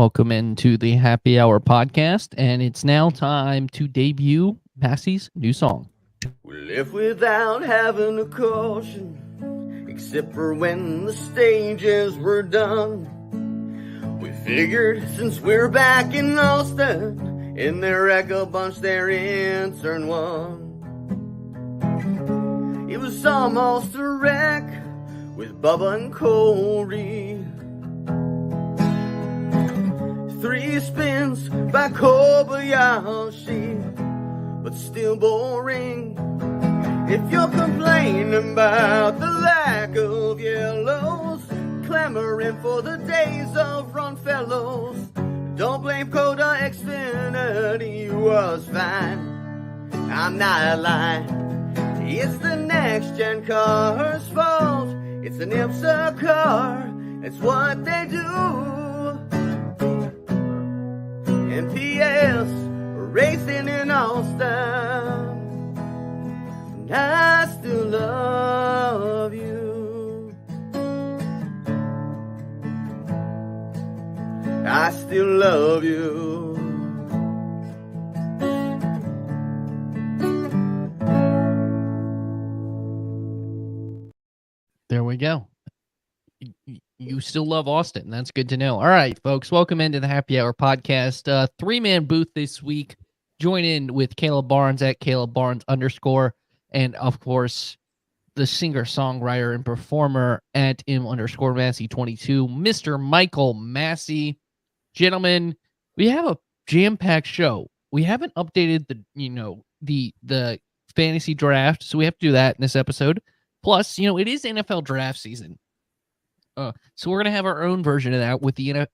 Welcome into the Happy Hour podcast, and it's now time to debut Massie's new song. We left without having a caution, except for when the stages were done. We figured since we're back in Austin, in their Echo Bunch they're in turn one. It was almost a wreck with Bubba and Corey. 3 spins by Kobayashi, but still boring. If you're complaining about the lack of yellows, clamoring for the days of run fellows, don't blame COTA, Xfinity was fine. I'm not lying. It's the next gen car's fault. It's an IMSA car. It's what they do. And P.S. racing in Austin. And I still love you. I still love you. There we go. You still love Austin. That's good to know. All right, folks, welcome into the Happy Hour podcast. 3-man booth this week. Join in with Caleb Barnes at Caleb Barnes _, and of course, the singer, songwriter, and performer at _Massie 22, Mr. Michael Massie. Gentlemen, we have a jam-packed show. We haven't updated the fantasy draft, so we have to do that in this episode. Plus, it is NFL draft season. So we're going to have our own version of that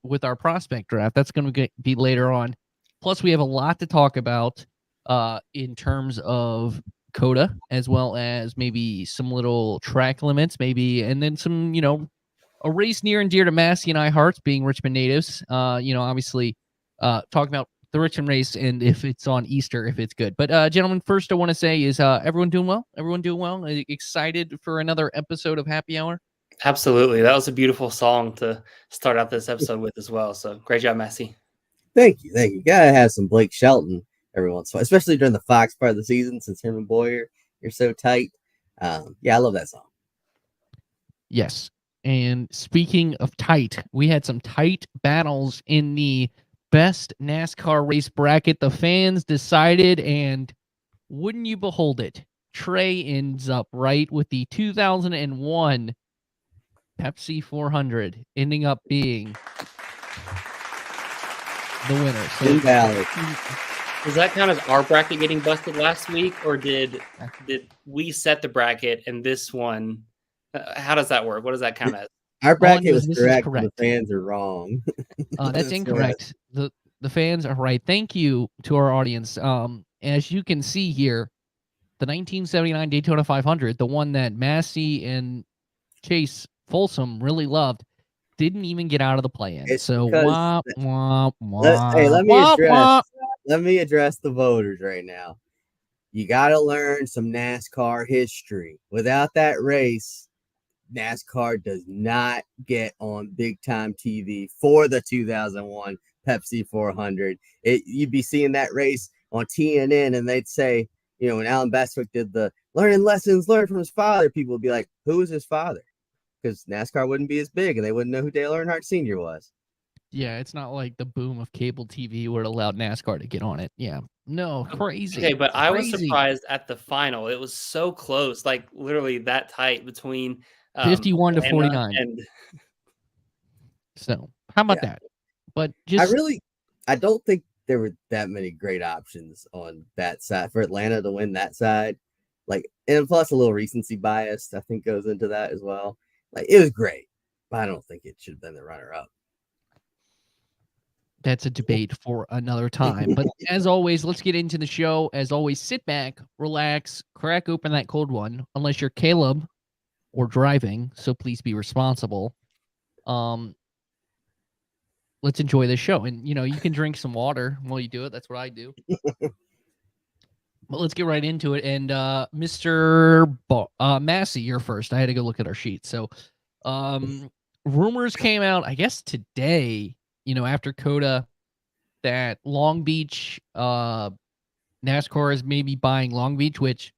with our prospect draft. That's going to be later on. Plus, we have a lot to talk about in terms of COTA, as well as maybe some little track limits, and then some, a race near and dear to Massie and I hearts, being Richmond natives. Obviously, talking about the Richmond race and if it's on Easter, if it's good. But gentlemen, first I want to say is everyone doing well? Everyone doing well? Excited for another episode of Happy Hour? Absolutely. That was a beautiful song to start out this episode with as well. So great job, Massie. Thank you. Gotta have some Blake Shelton every once in a while, especially during the Fox part of the season, since him and Boyer, you're so tight. I love that song. Yes. And speaking of tight, we had some tight battles in the best NASCAR race bracket. The fans decided, and wouldn't you behold it, Trey ends up right with the 2001 Pepsi 400, ending up being the winner. So, does that count as our bracket getting busted last week, or did we set the bracket and this one? How does that work? What does that count as? Our bracket was correct. The fans are wrong. That's incorrect. The fans are right. Thank you to our audience. As you can see here, the 1979 Daytona 500, the one that Massie and Chase Folsom really loved, didn't even get out of the play-in. So let me address the voters right now. You got to learn some NASCAR history. Without that race, NASCAR does not get on big-time TV for the 2001 Pepsi 400. You'd be seeing that race on TNN, and they'd say, when Alan Bestwick did the learning lessons learned from his father, people would be like, who is his father? Because NASCAR wouldn't be as big, and they wouldn't know who Dale Earnhardt Sr. was. Yeah, it's not like the boom of cable TV would allow NASCAR to get on it. Yeah. No, crazy. Okay, but I was surprised at the final. It was so close, like literally that tight between 51 to 49. And so, how about that? But I don't think there were that many great options on that side for Atlanta to win that side. And plus a little recency bias, I think, goes into that as well. It was great, but I don't think it should have been the runner-up. That's a debate for another time. But as always, let's get into the show. As always, sit back, relax, crack open that cold one, unless you're Caleb or driving, so please be responsible. Let's enjoy the show. And, you can drink some water while you do it. That's what I do. But let's get right into it. And Mr. Massie, you're first. I had to go look at our sheet. So rumors came out, I guess, today after COTA, that Long Beach, NASCAR is maybe buying Long Beach, which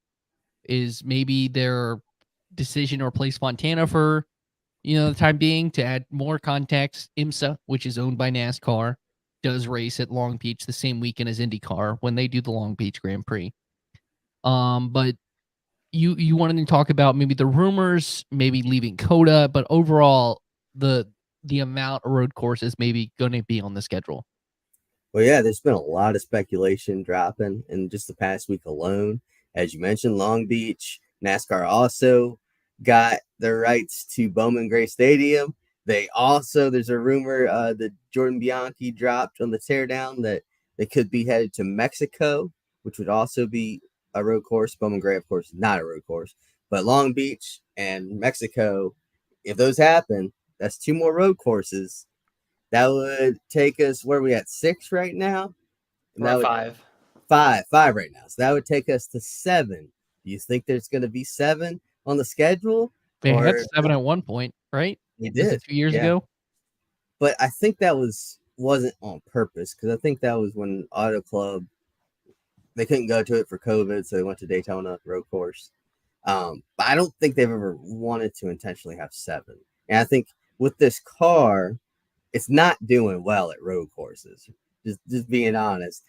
is maybe their decision to replace Fontana for, the time being. To add more context, IMSA, which is owned by NASCAR, does race at Long Beach the same weekend as IndyCar when they do the Long Beach Grand Prix. But you wanted to talk about maybe the rumors, maybe leaving COTA, but overall the amount of road courses maybe going to be on the schedule. Well, yeah, there's been a lot of speculation dropping in just the past week alone. As you mentioned, Long Beach, NASCAR also got their rights to Bowman Gray Stadium. There's a rumor that Jordan Bianchi dropped on the teardown that they could be headed to Mexico, which would also be a road course. Bowman Gray, of course, not a road course, but Long Beach and Mexico, if those happen, that's 2 more road courses. That would take us, where are we at, 6 right now? And We're at 5 right now. So that would take us to 7. Do you think there's going to be 7 on the schedule? They had 7 at one point, right? They Was did it 2 years yeah. ago? But I think that wasn't on purpose, because I think that was when Auto Club, they couldn't go to it for COVID, so they went to Daytona road course. But I don't think they've ever wanted to intentionally have 7. And I think with this car, it's not doing well at road courses. Just being honest.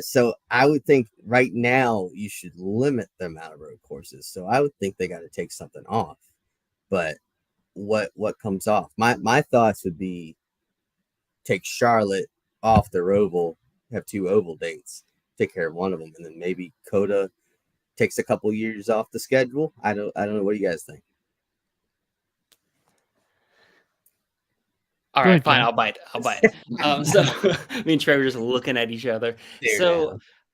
So I would think right now you should limit the amount of road courses. So I would think they got to take something off. But what comes off? My thoughts would be take Charlotte off their oval, have 2 oval dates, take care of one of them, and then maybe COTA takes a couple years off the schedule. I don't know. What do you guys think? All right, fine. I'll bite. So me and Trey were just looking at each other.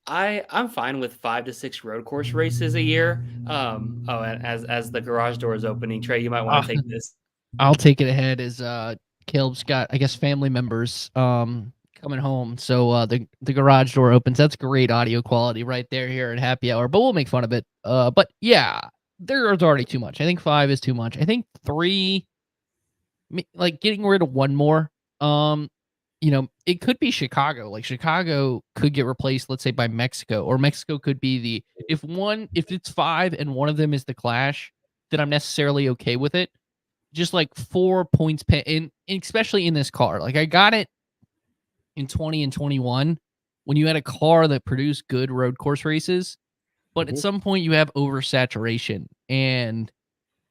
I'm fine with 5 to 6 road course races a year. And as the garage door is opening, Trey, you might want to take this. I'll take it ahead. As Caleb's got, I guess, family members coming home, so the garage door opens. That's great audio quality right there here at Happy Hour, but we'll make fun of it. But yeah, there's already too much. I think 5 is too much. I think 3. Like getting rid of 1 more, it could be Chicago. Like Chicago could get replaced, let's say, by Mexico, or Mexico could be if it's 5 and one of them is the Clash, then I'm necessarily okay with it. Just like 4 points and especially in this car. Like I got it in 20 and 21 when you had a car that produced good road course races, but at some point you have oversaturation, and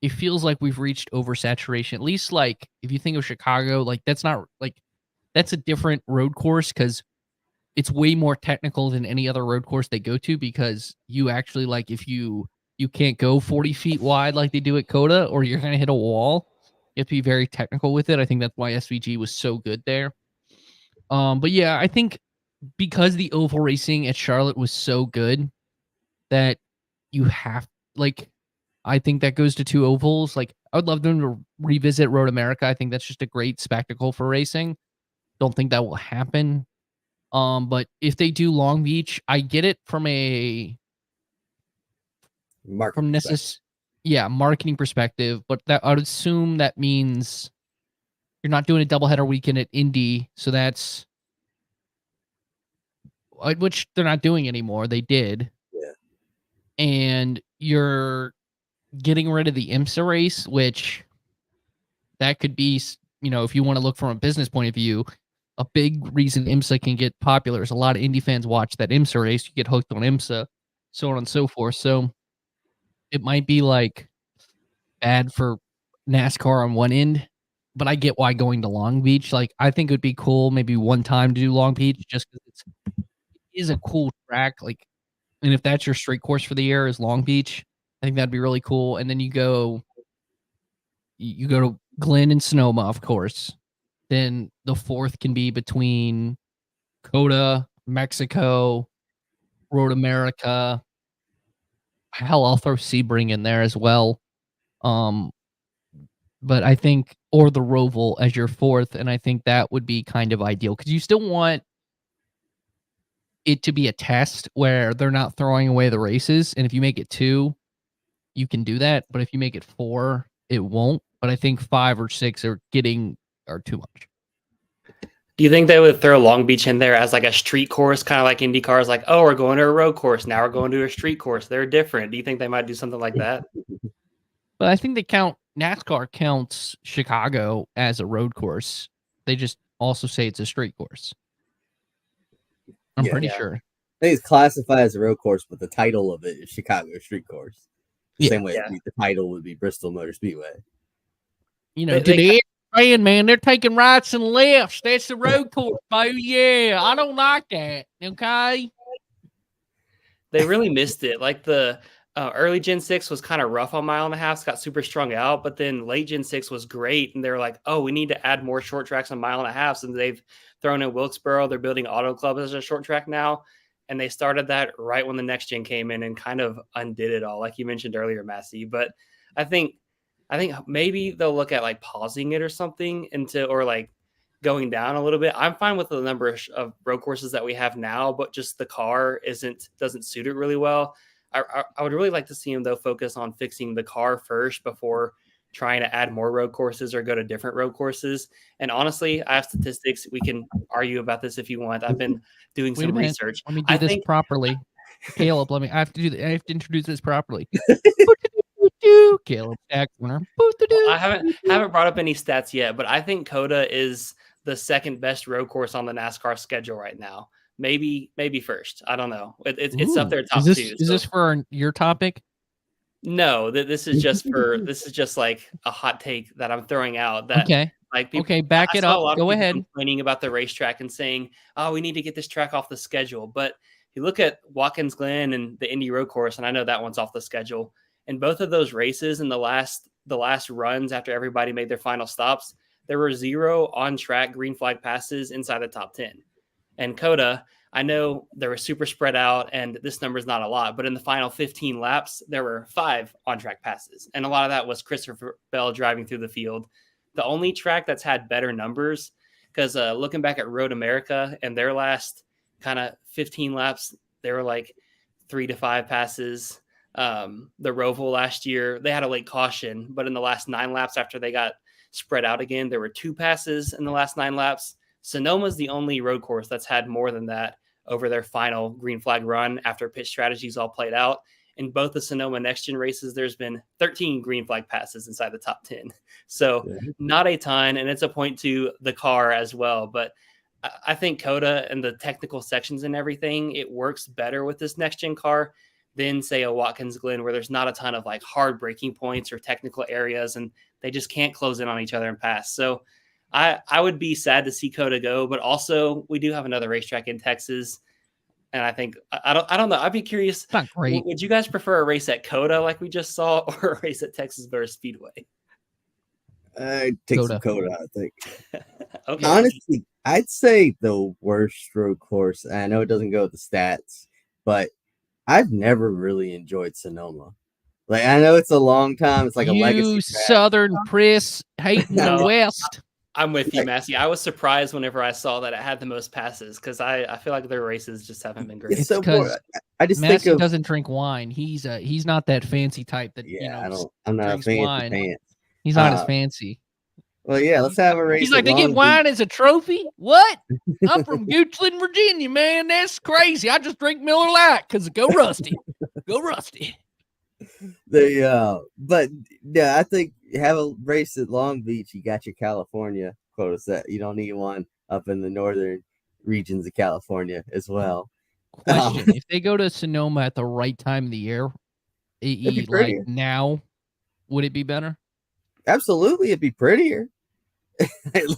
it feels like we've reached oversaturation. At least, like, if you think of Chicago, like, that's a different road course, because it's way more technical than any other road course they go to, because you actually, like, if you can't go 40 feet wide like they do at COTA, or you're going to hit a wall, you have to be very technical with it. I think that's why SVG was so good there. But yeah, I think because the oval racing at Charlotte was so good that you have, like, I think that goes to 2 ovals. Like, I would love them to revisit Road America. I think that's just a great spectacle for racing. Don't think that will happen. But if they do Long Beach, I get it from marketing perspective. But that, I would assume that means you're not doing a doubleheader weekend at Indy, so that's which they're not doing anymore. They did, and you're getting rid of the IMSA race, which that could be, if you want to look from a business point of view, a big reason IMSA can get popular is a lot of Indy fans watch that IMSA race. You get hooked on IMSA, so on and so forth. So it might be like bad for NASCAR on one end, but I get why going to Long Beach. Like, I think it would be cool maybe one time to do Long Beach, just because it is a cool track. Like, and if that's your straight course for the year is Long Beach, I think that'd be really cool. And then you go to Glen and Sonoma, of course. Then the 4th can be between COTA, Mexico, Road America. Hell, I'll throw Sebring in there as well. But I think, or the Roval as your 4th, and I think that would be kind of ideal, because you still want it to be a test where they're not throwing away the races. And if you make it 2, you can do that. But if you make it 4, it won't. But I think 5 or 6 are too much. Do you think they would throw Long Beach in there as like a street course, kind of like IndyCar is like, oh, we're going to a road course. Now we're going to a street course. They're different. Do you think they might do something like that? But I think NASCAR counts Chicago as a road course. They just also say it's a street course. I'm pretty sure. I think it's classified as a road course, but the title of it is Chicago Street Course. The same way the title would be Bristol Motor Speedway. You know, man, they're taking rights and lefts. That's the road course, boo. Yeah, I don't like that. Okay. They really missed it. Like the early Gen 6 was kind of rough on mile and a half, got super strung out, but then late Gen 6 was great. And they're like, oh, we need to add more short tracks on mile and a half. And they've thrown in Wilkesboro. They're building Auto Club as a short track now. And they started that right when the next gen came in and kind of undid it all, like you mentioned earlier, Massie. But I think maybe they'll look at like pausing it or something or like going down a little bit. I'm fine with the number of road courses that we have now, but just the car doesn't suit it really well. I would really like to see him, though, focus on fixing the car first before trying to add more road courses or go to different road courses. And honestly, I have statistics. We can argue about this if you want. I've been doing some research. Let me do this properly. Caleb, I have to introduce this properly. Caleb Corner. I haven't brought up any stats yet, but I think COTA is the second best road course on the NASCAR schedule right now. Maybe first. I don't know. It's up there top two. Is this for your topic? No, this is just like a hot take that I'm throwing out. That like people, back it up. Go ahead. Complaining about the racetrack and saying, "Oh, we need to get this track off the schedule." But you look at Watkins Glen and the Indy Road Course, and I know that one's off the schedule. And both of those races in the last runs after everybody made their final stops, there were 0 on-track green flag passes inside the top 10. And COTA, I know they were super spread out, and this number is not a lot, but in the final 15 laps, there were 5 on-track passes. And a lot of that was Christopher Bell driving through the field. The only track that's had better numbers, because looking back at Road America and their last kind of 15 laps, they were like 3 to 5 passes. The Roval last year, they had a late caution, but in the last 9 laps after they got spread out again, there were 2 passes in the last 9 laps. Sonoma's the only road course that's had more than that over their final green flag run after pit strategies all played out. In both the Sonoma Next Gen races, there's been 13 green flag passes inside the top 10. So not a ton, and it's a point to the car as well. But I think COTA and the technical sections and everything, it works better with this Next Gen car than, say, a Watkins Glen, where there's not a ton of like hard braking points or technical areas, and they just can't close in on each other and pass. So I would be sad to see COTA go, but also we do have another racetrack in Texas. And I think, I don't know. I'd be curious. Not great. Would you guys prefer a race at COTA like we just saw, or a race at Texas Motor Speedway? I'd take some COTA, I think. Okay. Honestly, I'd say the worst road course. I know it doesn't go with the stats, but I've never really enjoyed Sonoma. Like, I know it's a long time. It's like a legacy. You Southern Priss hating the West. I'm with you, Massie. I was surprised whenever I saw that it had the most passes, because I feel like their races just haven't been great. It's because I just Massie think doesn't drink wine. He's not that fancy type that I'm not a fancy wine. Pants. He's not as fancy. Well, yeah, let's have a race. He's like, they give wine as a trophy? What? I'm from Goochland, Virginia, man. That's crazy. I just drink Miller Lite because go Rusty. Go Rusty. But yeah, I think you have a race at Long Beach. You got your California quota set. You don't need one up in the northern regions of California as well. Question: if they go to Sonoma at the right time of the year, like now, would it be better? Absolutely, it'd be prettier.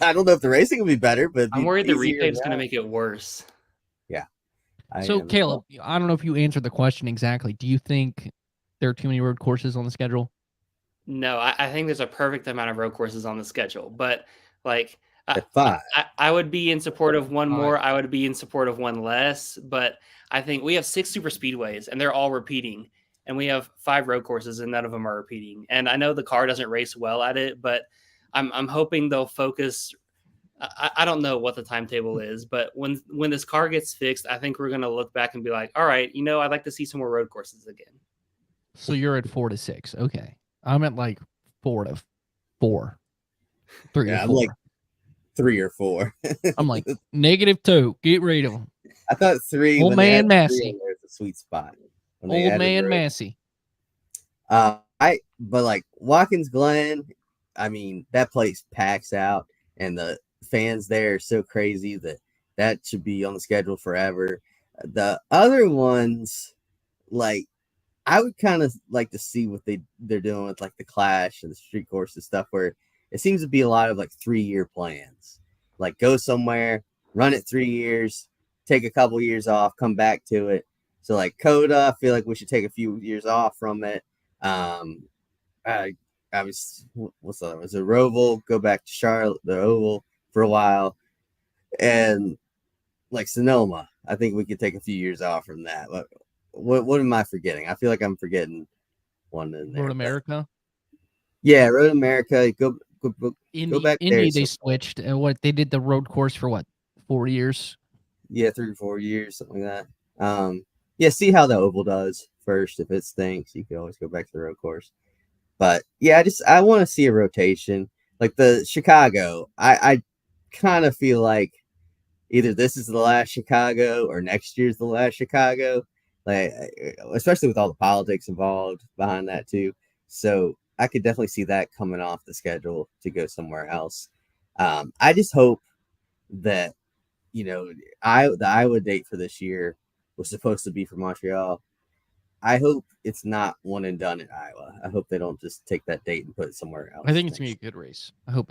I don't know if the racing will be better, but I'm worried the replay is going to make it worse. Yeah. So, Caleb, I don't know if you answered the question exactly. Do you think there are too many road courses on the schedule? No, I think there's a perfect amount of road courses on the schedule, but like I would be in support of one more. I would be in support of one less, but I think we have 6 super speedways and they're all repeating, and we have 5 road courses and none of them are repeating. And I know the car doesn't race well at it, but I'm hoping they'll focus. I don't know what the timetable is, but when this car gets fixed, I think we're going to look back and be like, all right, I'd like to see some more road courses again. So you're at 4 to 6. Okay. I'm at like 4 to 4. 3 to 4. I'm like 3 or 4. I'm like -2. Get rid of them. I thought 3 Old when they had man 3 Massie. in there, the sweet spot. When they Old added man the Massie. but like Watkins Glen, I mean, that place packs out, and the fans there are so crazy that should be on the schedule forever. The other ones, like, I would kind of like to see what they're doing with like the Clash and the street course and stuff, where it seems to be a lot of like 3-year plans. Like, go somewhere, run it 3 years, take a couple years off, come back to it. So like COTA, I feel like we should take a few years off from it. I was, what's the other one? Was it Roval? Go back to Charlotte, the Oval for a while, and like Sonoma. I think we could take a few years off from that. What am I forgetting? I feel like I'm forgetting one in there. Road America. Yeah, Road America. Go back Indy, there. they switched. What they did the road course for 4 years? Yeah, 3 or 4 years, something like that. Yeah, see how the Oval does first. If it stinks, you can always go back to the road course. But yeah, I want to see a rotation. Like the Chicago, I kind of feel like either this is the last Chicago or next year's the last Chicago. Like, especially with all the politics involved behind that too. So I could definitely see that coming off the schedule to go somewhere else. I just hope that, the Iowa date for this year was supposed to be for Montreal. I hope it's not one and done in Iowa. I hope they don't just take that date and put it somewhere else. I think it's gonna be a good race. I hope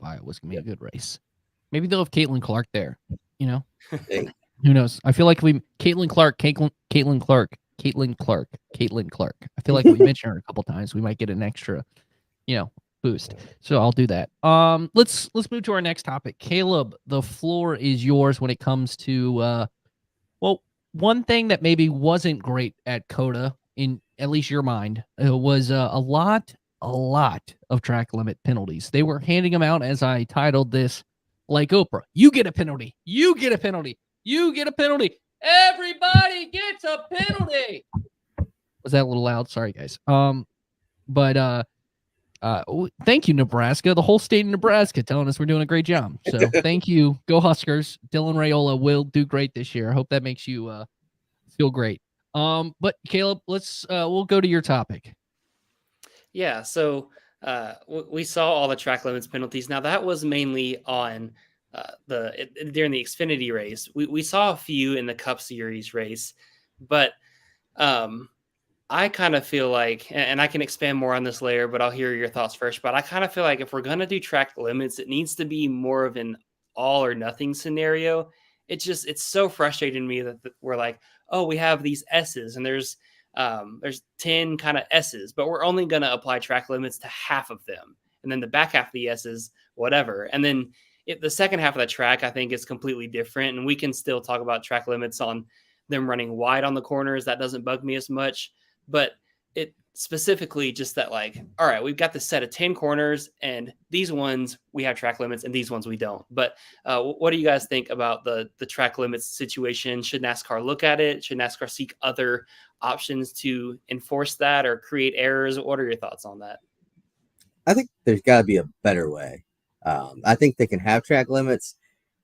Iowa's gonna be a good race. Maybe they'll have Caitlin Clark there. Hey. Who knows? I feel like Caitlin Clark. I feel like we mentioned her a couple times. We might get an extra, boost. So I'll do that. Let's move to our next topic. Caleb, the floor is yours when it comes to one thing that maybe wasn't great at COTA, in at least your mind, was a lot of track limit penalties. They were handing them out, as I titled this, like Oprah. You get a penalty. You get a penalty. You get a penalty. Everybody gets a penalty. Was that a little loud? Sorry, guys. Thank you, Nebraska. The whole state of Nebraska telling us we're doing a great job. So thank you. Go Huskers. Dylan Raiola will do great this year. I hope that makes you feel great. But Caleb, we'll go to your topic. Yeah. So we saw all the track limits penalties. Now that was mainly on during the Xfinity race. We saw a few in the Cup Series race, but I kind of feel like, and I can expand more on this later, but I'll hear your thoughts first. But I kind of feel like if we're going to do track limits, it needs to be more of an all or nothing scenario. It's so frustrating to me that we're like, oh, we have these S's and there's 10 kind of S's, but we're only going to apply track limits to half of them. And then the back half of the S's, whatever. And then the second half of the track, I think, is completely different. And we can still talk about track limits on them running wide on the corners. That doesn't bug me as much. But it specifically just that, like, all right, we've got this set of 10 corners, and these ones we have track limits and these ones we don't. But what do you guys think about the track limits situation? Should NASCAR look at it? Should NASCAR seek other options to enforce that or create errors? What are your thoughts on that? I think there's got to be a better way. I think they can have track limits,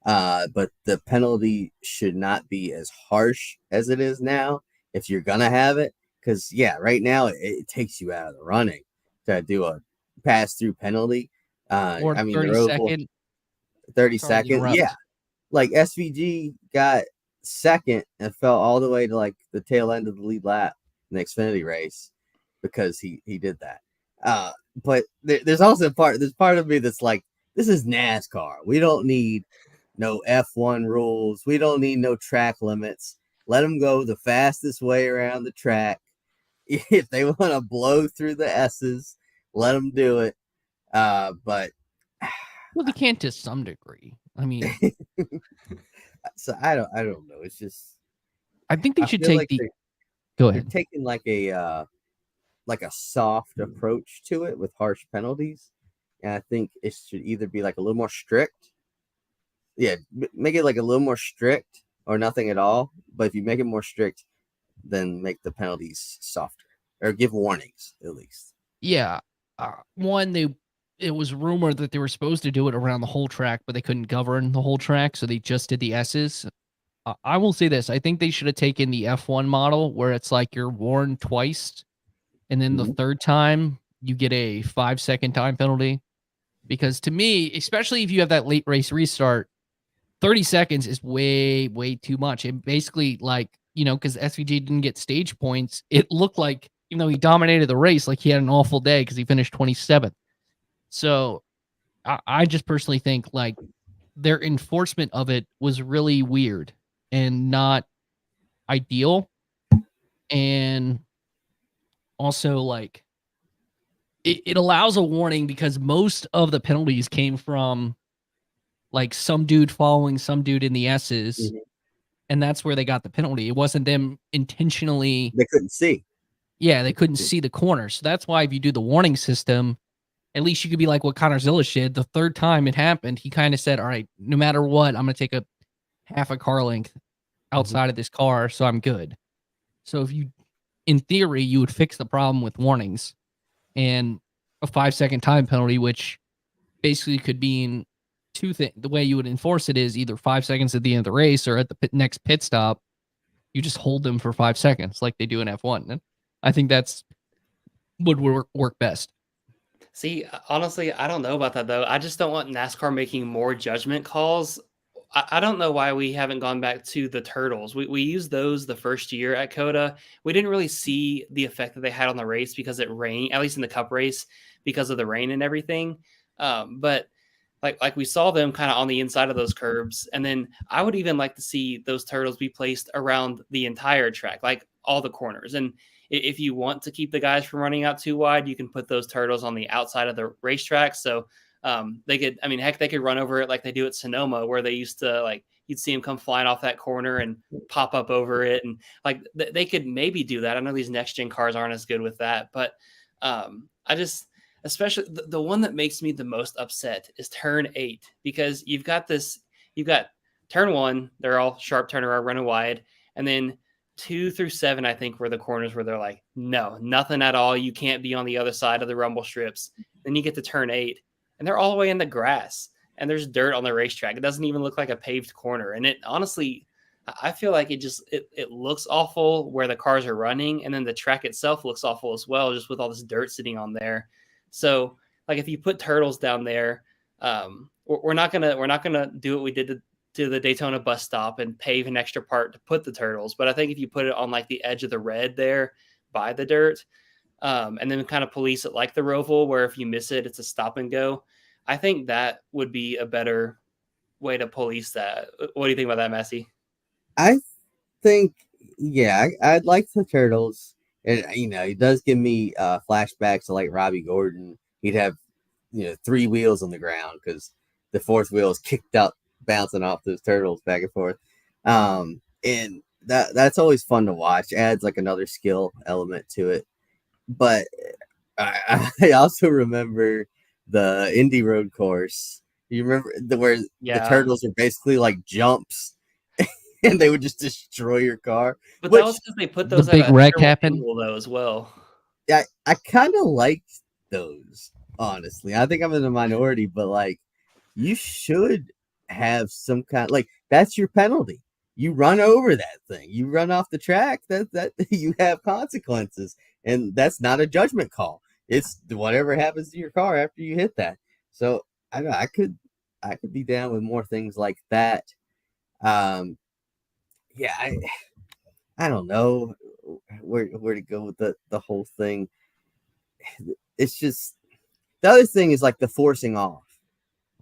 but the penalty should not be as harsh as it is now if you're going to have it. Because, right now it takes you out of the running to do a pass-through penalty. Or 30 seconds. Yeah. Like SVG got second and fell all the way to like the tail end of the lead lap in the Xfinity race because he did that. But there's also part of me that's like, this is NASCAR. We don't need no F1 rules. We don't need no track limits. Let them go the fastest way around the track. If they want to blow through the S's, let them do it. But they can't to some degree. I mean, so I don't know. It's just I think they should take Go ahead. They're taking like a soft approach to it with harsh penalties, and I think it should either be like a little more strict. Yeah, make it like a little more strict or nothing at all. But if you make it more strict, then make the penalties softer or give warnings at least. Yeah. One, they it was rumored that they were supposed to do it around the whole track, but they couldn't govern the whole track, so they just did the S's. I will say this. I think they should have taken the F1 model where it's like you're warned twice, and then the third time you get a 5-second time penalty. Because to me, especially if you have that late race restart, 30 seconds is way, way too much. It basically, like, because SVG didn't get stage points, it looked like, even though he dominated the race, like he had an awful day because he finished 27th. So I just personally think, like, their enforcement of it was really weird and not ideal. And also, like, it allows a warning because most of the penalties came from, like, some dude following some dude in the S's, and that's where they got the penalty. It wasn't them intentionally. They couldn't see. Yeah, they couldn't see the corner. So that's why if you do the warning system, at least you could be like what Connor Zillish did. The third time it happened, he kind of said, all right, no matter what, I'm going to take a half a car length outside of this car, so I'm good. So if you, in theory, you would fix the problem with warnings and a 5-second time penalty, which basically could mean two things. The way you would enforce it is either 5 seconds at the end of the race or at the next pit stop, you just hold them for 5 seconds like they do in F1. And I think that's would work best. See, honestly, I don't know about that, though. I just don't want NASCAR making more judgment calls. I don't know why we haven't gone back to the turtles. We used those the first year at COTA. We didn't really see the effect that they had on the race because it rained, at least in the Cup race, because of the rain and everything. But like we saw them kind of on the inside of those curbs. And then I would even like to see those turtles be placed around the entire track, like all the corners. And if you want to keep the guys from running out too wide, you can put those turtles on the outside of the racetrack. So they could, I mean, heck, they could run over it like they do at Sonoma, where they used to, like, you'd see them come flying off that corner and pop up over it. And like, they could maybe do that. I know these next gen cars aren't as good with that, but I just, especially the one that makes me the most upset is turn 8, because you've got turn 1, they're all sharp turnaround, running wide. And then 2 through 7, I think, were the corners where they're like, no, nothing at all. You can't be on the other side of the rumble strips. Then you get to turn 8 and they're all the way in the grass and there's dirt on the racetrack. It doesn't even look like a paved corner. And it honestly, I feel like it looks awful where the cars are running. And then the track itself looks awful as well, just with all this dirt sitting on there. So like, if you put turtles down there, we're not gonna do what we did to the Daytona bus stop and pave an extra part to put the turtles. But I think if you put it on like the edge of the red there by the dirt, and then kind of police it like the Roval, where if you miss it, it's a stop and go. I think that would be a better way to police that. What do you think about that, Massie? I think, yeah, I'd like the turtles. And, it does give me flashbacks to like Robbie Gordon. He'd have, 3 wheels on the ground because the 4th wheel is kicked up, bouncing off those turtles back and forth. And that's always fun to watch. Adds like another skill element to it. But I also remember the Indy Road course. You remember where the turtles are basically like jumps and they would just destroy your car. But that was because they put those the big wreck happened though as well. Yeah, I kind of liked those, honestly. I think I'm in the minority, but like, you should have some kind, like, that's your penalty. You run over that thing, you run off the track, that you have consequences, and that's not a judgment call. It's whatever happens to your car after you hit that. So I know I could be down with more things like that. Yeah, I don't know where to go with the whole thing. It's just, the other thing is like the forcing off.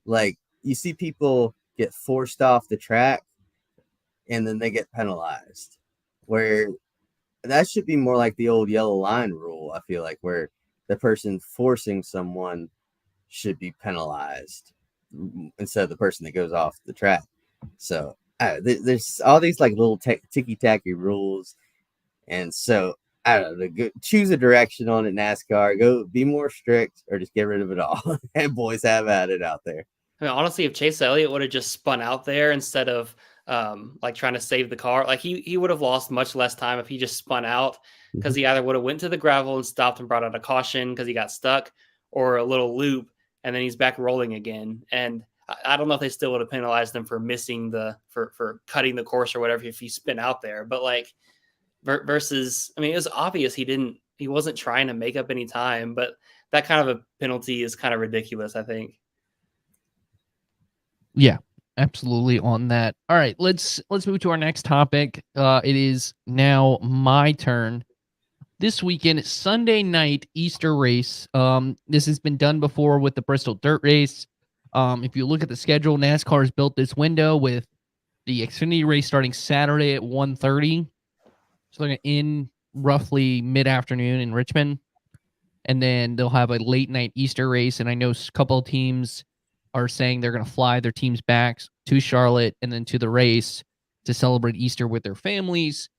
Like, you see people get forced off the track and then they get penalized, where that should be more like the old yellow line rule. I feel like, where the person forcing someone should be penalized instead of the person that goes off the track. So there's all these like little ticky-tacky rules. And so I don't know, choose a direction on it, NASCAR. Go be more strict or just get rid of it all. And boys, have at it out there. I mean, honestly, if Chase Elliott would have just spun out there instead of like trying to save the car, like he would have lost much less time if he just spun out, because he either would have went to the gravel and stopped and brought out a caution because he got stuck, or a little loop and then he's back rolling again. And I don't know if they still would have penalized him for missing for cutting the course or whatever if he spin out there. But like versus, I mean, it was obvious he wasn't trying to make up any time. But that kind of a penalty is kind of ridiculous, I think. Yeah, absolutely on that. All right, let's move to our next topic. It is now my turn. This weekend, Sunday night Easter race. This has been done before with the Bristol Dirt Race. If you look at the schedule, NASCAR has built this window with the Xfinity race starting Saturday at 1:30. So they're going to end roughly mid-afternoon in Richmond. And then they'll have a late night Easter race. And I know a couple of teams are saying they're going to fly their teams back to Charlotte and then to the race to celebrate Easter with their families.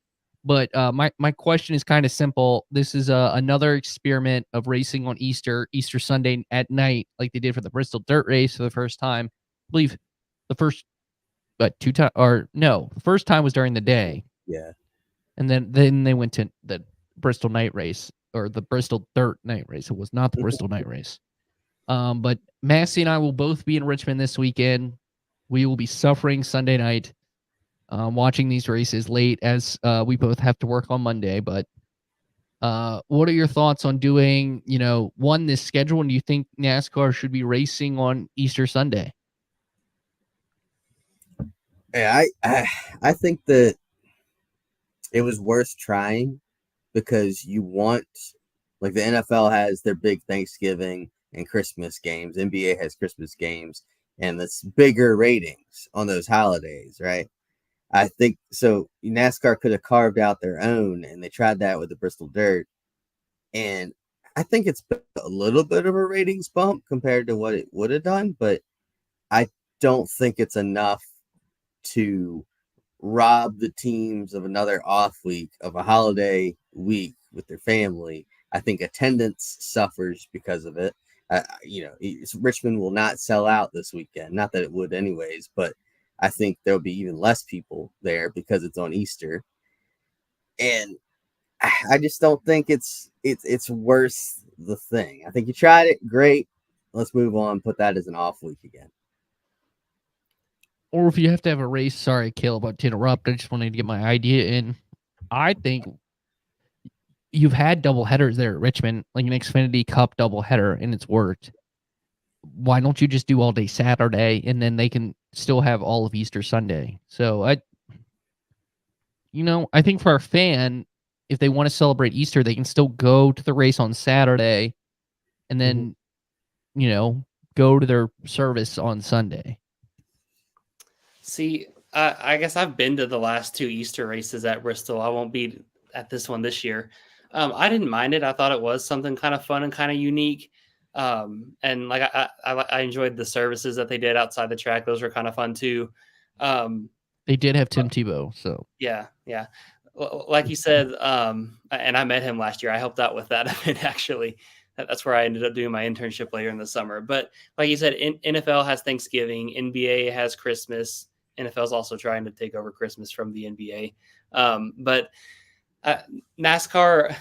But my question is kind of simple. This is another experiment of racing on Easter Sunday at night, like they did for the Bristol Dirt Race for the first time. I believe the first, the first time was during the day. Yeah. And then they went to the Bristol Night Race or the Bristol Dirt Night Race. It was not the Bristol Night Race. But Massie and I will both be in Richmond this weekend. We will be suffering Sunday night. Watching these races late as we both have to work on Monday. But what are your thoughts on doing, this schedule? And do you think NASCAR should be racing on Easter Sunday? Yeah, I think that it was worth trying because you want, like the NFL has their big Thanksgiving and Christmas games. NBA has Christmas games, and that's bigger ratings on those holidays, right? I think so. NASCAR could have carved out their own, and they tried that with the Bristol Dirt. And I think it's a little bit of a ratings bump compared to what it would have done, but I don't think it's enough to rob the teams of another off week of a holiday week with their family. I think attendance suffers because of it. Richmond will not sell out this weekend. Not that it would anyways, but I think there'll be even less people there because it's on Easter. And I just don't think it's worth the thing. I think you tried it. Great. Let's move on. Put that as an off week again. Or if you have to have a race, sorry, Caleb, about to interrupt. I just wanted to get my idea in. I think you've had double headers there at Richmond, like an Xfinity Cup double header, and it's worked. Why don't you just do all day Saturday and then they can still have all of Easter Sunday? So I think for our fan, if they want to celebrate Easter, they can still go to the race on Saturday and then, go to their service on Sunday. See, I guess I've been to the last two Easter races at Bristol. I won't be at this one this year. I didn't mind it. I thought it was something kind of fun and kind of unique. And like I enjoyed the services that they did outside the track. Those were kind of fun too. They did have Tim Tebow, so yeah. Like you said, and I met him last year. I helped out with that event actually. That's where I ended up doing my internship later in the summer. But like you said, NFL has Thanksgiving, NBA has Christmas. NFL is also trying to take over Christmas from the NBA. But NASCAR,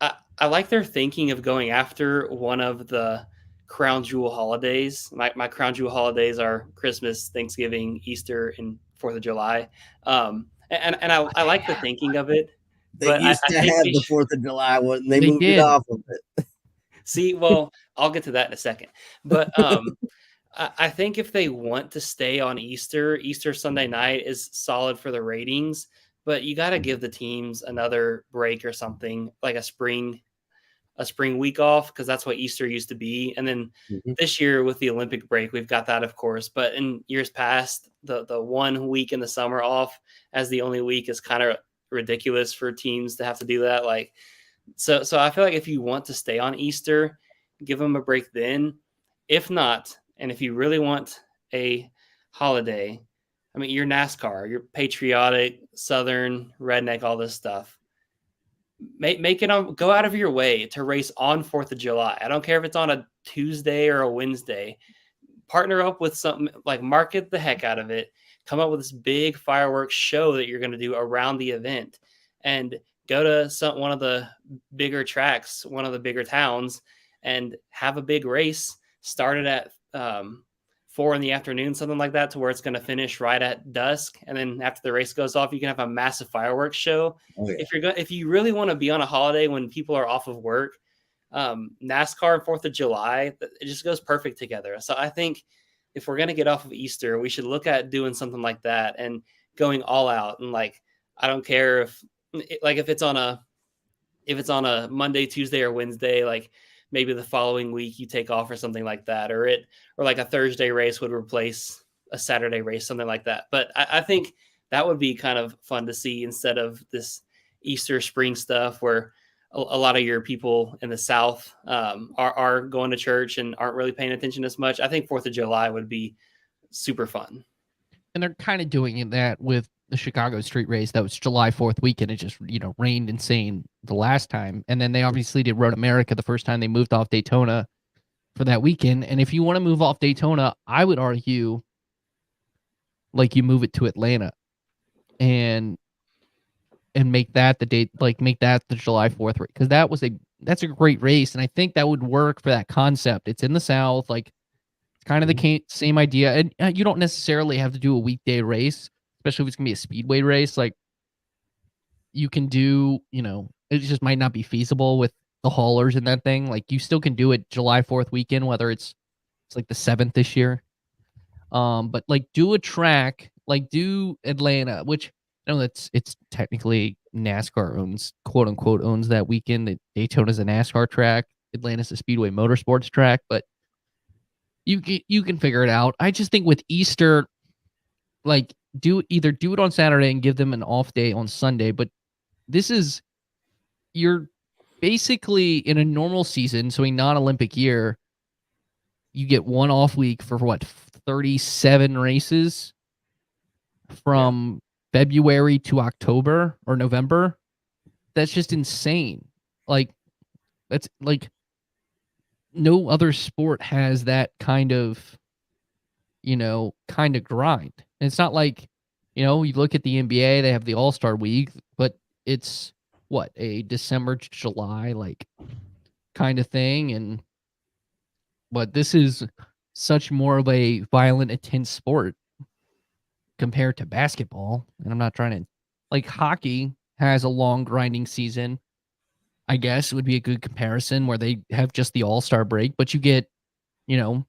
I like their thinking of going after one of the crown jewel holidays. My crown jewel holidays are Christmas, Thanksgiving, Easter, and 4th of July. And I like the thinking of it. They used to have the 4th of July one. They moved did. It off of it. See, well, I'll get to that in a second. But I think if they want to stay on Easter Sunday night is solid for the ratings. But you got to give the teams another break or something, like a spring week off, because that's what Easter used to be. And then this year with the Olympic break, we've got that, of course. But in years past, the 1 week in the summer off as the only week is kind of ridiculous for teams to have to do that. So I feel like if you want to stay on Easter, give them a break then. If not, and if you really want a holiday, I mean, you're NASCAR, you're patriotic, Southern, redneck, all this stuff. Make it go out of your way to race on 4th of July. I don't care if it's on a Tuesday or a Wednesday. Partner up with something, like market the heck out of it. Come up with this big fireworks show that you're going to do around the event, and go to one of the bigger tracks, one of the bigger towns, and have a big race. started at 4 in the afternoon, something like that, to where it's going to finish right at dusk. And then after the race goes off, you can have a massive fireworks show. Oh, yeah. If you really want to be on a holiday when people are off of work, NASCAR and 4th of July, it just goes perfect together. So I think if we're going to get off of Easter, we should look at doing something like that and going all out. And like, I don't care if it's on a Monday, Tuesday, or Wednesday, like maybe the following week you take off or something like that, or like a Thursday race would replace a Saturday race, something like that. But I think that would be kind of fun to see instead of this Easter spring stuff where a lot of your people in the South are going to church and aren't really paying attention as much. I think 4th of July would be super fun. And they're kind of doing that with the Chicago street race. That was July 4th weekend. It just, rained insane the last time. And then they obviously did Road America the first time they moved off Daytona for that weekend. And if you want to move off Daytona, I would argue like you move it to Atlanta and make that the date, like make that the July 4th race. Because that's a great race. And I think that would work for that concept. It's in the South, like it's kind of the same idea. And you don't necessarily have to do a weekday race, especially if it's gonna be a speedway race. Like you can do, it just might not be feasible with the haulers and that thing. Like you still can do it July 4th weekend, whether it's like the 7th this year. But like do a track, like do Atlanta, which I know it's technically NASCAR quote unquote owns that weekend. Daytona's a NASCAR track, Atlanta's a Speedway Motorsports track, but you can figure it out. I just think with Easter, like do it on Saturday and give them an off day on Sunday. But you're basically in a normal season, so a non-Olympic year, you get one off week for 37 races from February to October or November. That's just insane. Like that's like no other sport has that kind of grind. And it's not like, you look at the NBA, they have the All-Star week, but it's a December to July like kind of thing. But this is such more of a violent, intense sport compared to basketball. And I'm not trying to, like, hockey has a long grinding season. I guess it would be a good comparison where they have just the All-Star break, but you get, you're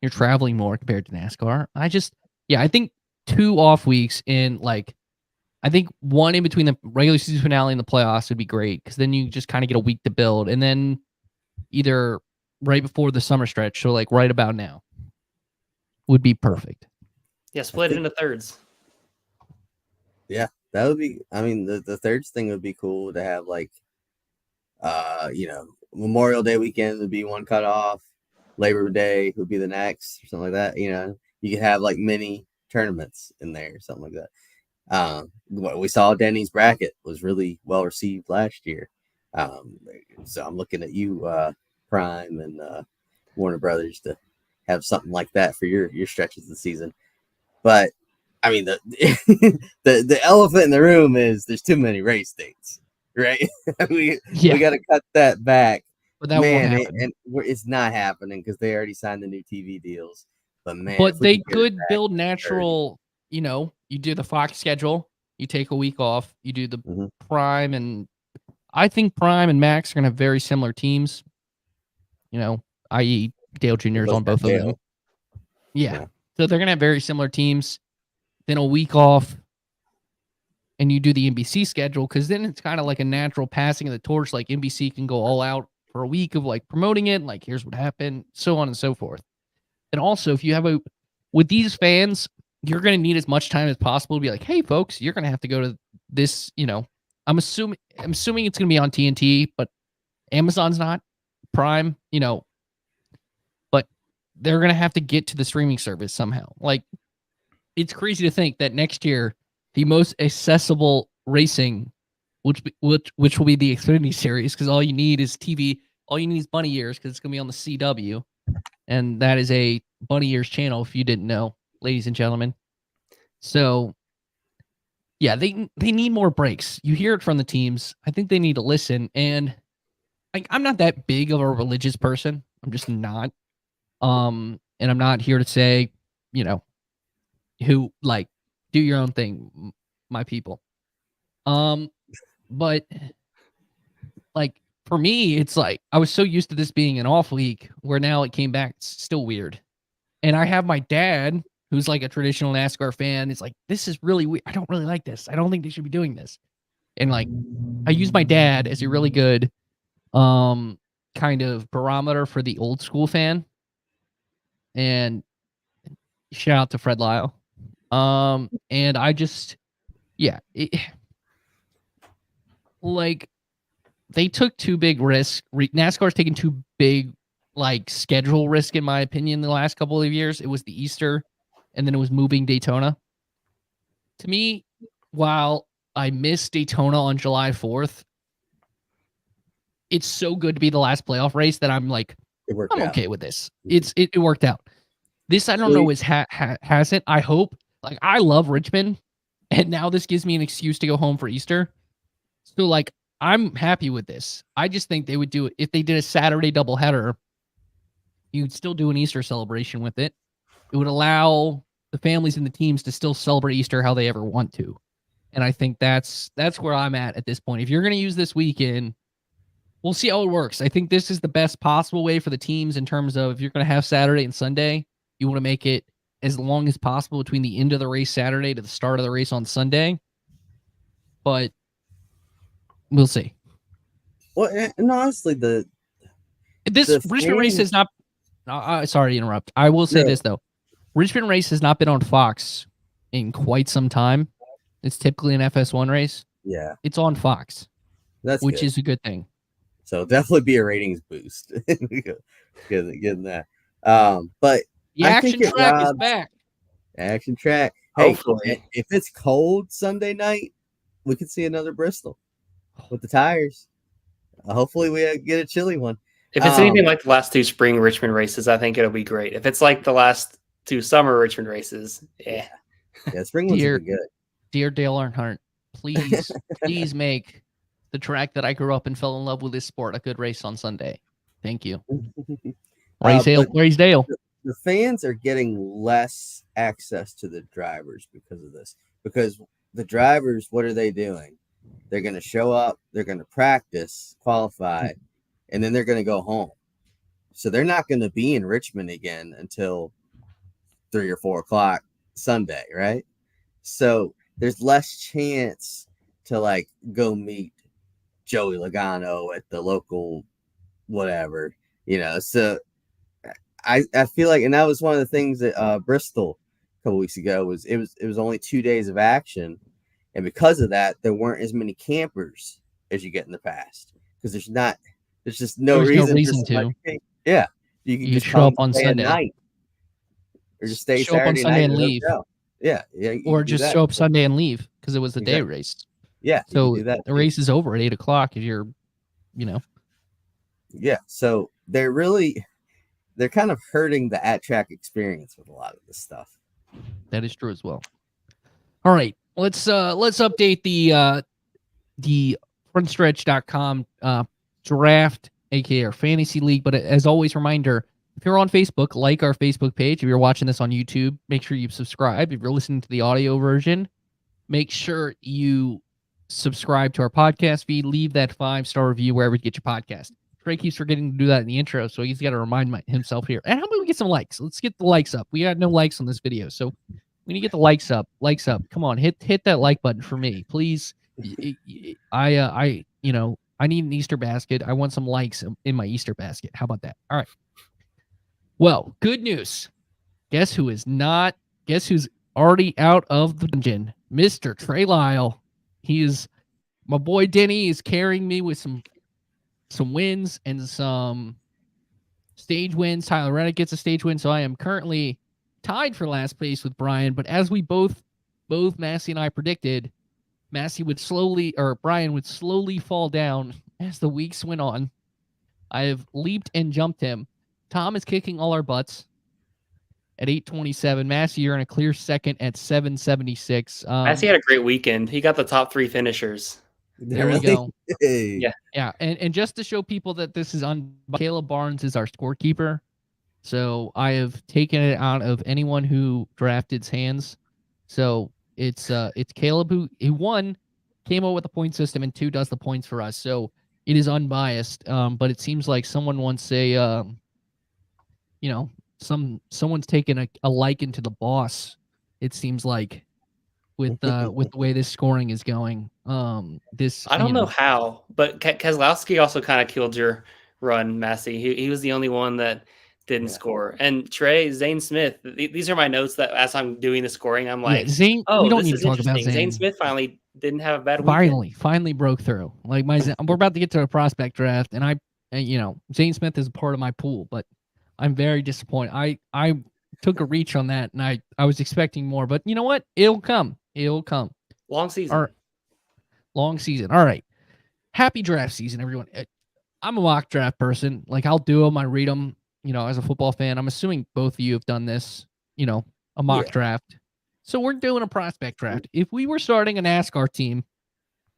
traveling more compared to NASCAR. I think 2 off weeks in, like, I think one in between the regular season finale and the playoffs would be great, because then you just kind of get a week to build, and then either right before the summer stretch, so like right about now, would be perfect. Yeah, split it into thirds. Yeah, that would be. I mean, the thirds thing would be cool to have, like, Memorial Day weekend would be one cutoff, Labor Day would be the next, or something like that. You could have like mini tournaments in there, or something like that. What we saw, Denny's bracket was really well received last year. So I'm looking at you, Prime and Warner Brothers, to have something like that for your stretches of the season. But I mean, the elephant in the room is there's too many race dates, right? we got to cut that back. But that won't happen. And it's not happening because they already signed the new TV deals. But they could build natural. You do the Fox schedule. You take a week off. You do the Prime, and I think Prime and Max are going to have very similar teams. I.e. Dale Jr.'s on both of them. Yeah. So they're going to have very similar teams. Then a week off, and you do the NBC schedule, because then it's kind of like a natural passing of the torch. Like NBC can go all out for a week of like promoting it, like here's what happened, so on and so forth. And also, if you have with these fans, you're going to need as much time as possible to be like, hey, folks, you're going to have to go to this. I'm assuming it's going to be on TNT, but Amazon's not, Prime, but they're going to have to get to the streaming service somehow. Like, it's crazy to think that next year, the most accessible racing, which will be the Xfinity Series, because all you need is TV, all you need is Bunny Ears, because it's going to be on the CW, and that is a Bunny Ears channel, if you didn't know, ladies and gentlemen. So, yeah, they need more breaks. You hear it from the teams. I think they need to listen, and I'm not that big of a religious person. I'm just not. And I'm not here to say, you know, who like do your own thing, my people. But like for me, it's like I was so used to this being an off week where now it came back. It's still weird. And I have my dad, who's like a traditional NASCAR fan. It's like, this is really weird. I don't really like this. I don't think they should be doing this. And like, I use my dad as a really good kind of barometer for the old school fan. And shout out to Fred Lyle. And I just, yeah, like they took two big risks. NASCAR's taken two big like schedule risk in my opinion the last couple of years. It was the Easter, and then it was moving Daytona. To me, while I miss Daytona on July 4th, it's so good to be the last playoff race that I'm like, I'm okay with this. It worked out. This I don't know is hasn't. I hope. Like I love Richmond, and now this gives me an excuse to go home for Easter. So like I'm happy with this. I just think they would do it if they did a Saturday doubleheader. You'd still do an Easter celebration with it. It would allow the families and the teams to still celebrate Easter how they ever want to. And I think that's where I'm at this point. If you're going to use this weekend, we'll see how it works. I think this is the best possible way for the teams in terms of if you're going to have Saturday and Sunday, you want to make it as long as possible between the end of the race Saturday to the start of the race on Sunday. But we'll see. Well, and honestly, this Richmond race has not. Sorry to interrupt. I will say this though, Richmond race has not been on Fox in quite some time. It's typically an FS1 race. Yeah, it's on Fox. Which is a good thing. So definitely be a ratings boost. Getting that. But the action track is back. Action track. Hey, if it's cold Sunday night, we could see another Bristol with the tires. Hopefully we get a chilly one. If it's anything like the last two spring Richmond races, I think it'll be great. If it's like the last two summer Richmond races, yeah, spring ones will be good. Dear Dale Earnhardt, please make the track that I grew up and fell in love with this sport a good race on Sunday. Thank you. Race Dale. The fans are getting less access to the drivers because of this. Because the drivers, what are they doing? They're going to show up, they're going to practice, qualify, and then they're going to go home. So they're not going to be in Richmond again until 3 or 4 o'clock Sunday, right? So there's less chance to like go meet Joey Logano at the local whatever, So I feel like, and that was one of the things that Bristol a couple weeks ago was it was only 2 days of action. And because of that, there weren't as many campers as you get in the past because there's just no reason to. Yeah, you can just show up on Sunday night, or just stay show up on Sunday and leave. Yeah, or just show up Sunday and leave because it was the day race. Yeah, so the race is over at 8 o'clock if you're, Yeah, so they're kind of hurting the at-track experience with a lot of this stuff. That is true as well. All right. Let's update the Frontstretch.com draft, aka our fantasy league. But as always, reminder: if you're on Facebook, like our Facebook page. If you're watching this on YouTube, make sure you subscribe. If you're listening to the audio version, make sure you subscribe to our podcast feed. Leave that 5-star review wherever you get your podcast. Trey keeps forgetting to do that in the intro, so he's got to remind himself here. And how about we get some likes? Let's get the likes up. We got no likes on this video, so we need to get the likes up. Likes up. Come on, hit that like button for me, please. I need an Easter basket. I want some likes in my Easter basket. How about that? All right. Well, good news. Guess who's already out of the dungeon? Mr. Trey Lyle. My boy Denny is carrying me with some wins and some stage wins. Tyler Reddick gets a stage win, so I am currently tied for last place with Brian. But as we both Massie and I predicted, Brian would slowly fall down as the weeks went on. I have leaped and jumped him. Tom is kicking all our butts at 827. Massie, you're in a clear second at 776. Massie had a great weekend. He got the top 3 finishers. There we go. Yeah. And just to show people that this is on, Caleb Barnes is our scorekeeper. So I have taken it out of anyone who drafted's hands. So it's Caleb who one came up with the point system and 2 does the points for us. So it is unbiased. But it seems like someone wants someone's taken a liking to the boss. It seems like with the way this scoring is going. I don't know how, but Keselowski also kind of killed your run, Massie. He was the only one that didn't score. And Zane Smith, these are my notes that as I'm doing the scoring, I'm like, Zane, we don't need to talk about Zane. Zane Smith finally didn't have a bad weekend. Finally broke through. Like we're about to get to a prospect draft, and Zane Smith is a part of my pool, but I'm very disappointed. I took a reach on that, and I was expecting more, but you know what? It'll come. Long season. Long season. All right. Happy draft season, everyone. I'm a mock draft person. Like, I'll do them. I read them, as a football fan. I'm assuming both of you have done this, a mock draft. So we're doing a prospect draft. If we were starting a NASCAR team,